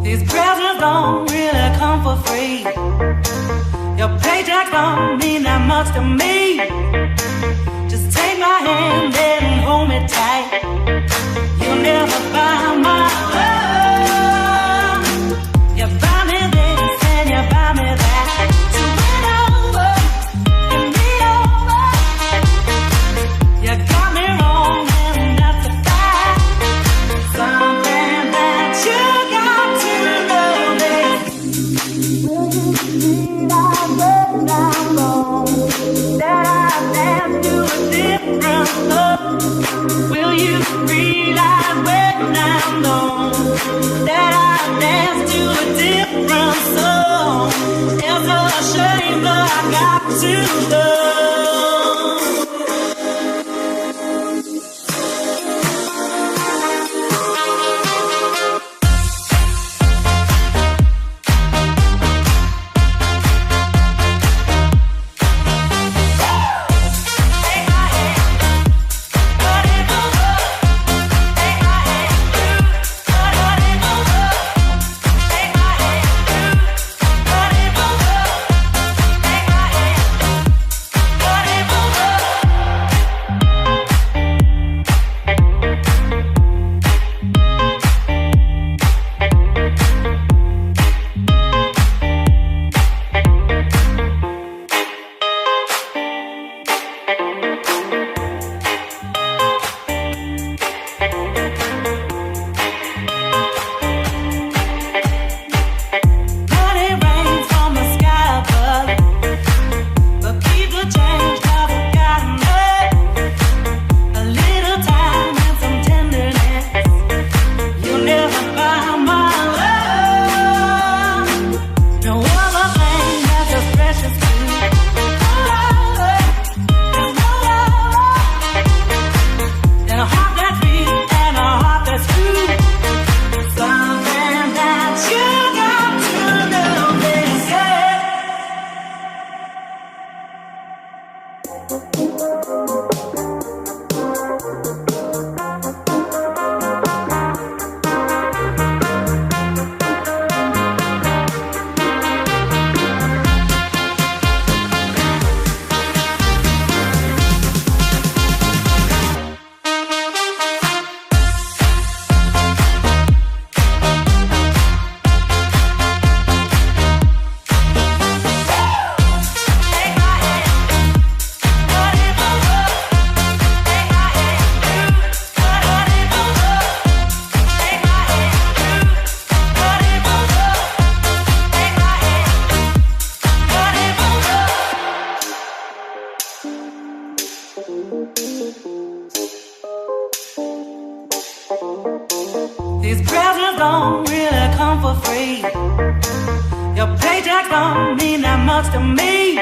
These presents don't really come for free. Your paycheck don't mean that much to me. Just take my hand and hold me tight. You'll never buy my love. You buy me this and you buy me that. So win over and lean over. You got me wrong and that's a fact. Something that you got to know is, will you realize when I'm gone that I dance to a different love? Will you realize when I'm gone that I dance to a different song? It's a shame that I got to love. These presents don't really come for free. Your paycheck don't mean that much to me.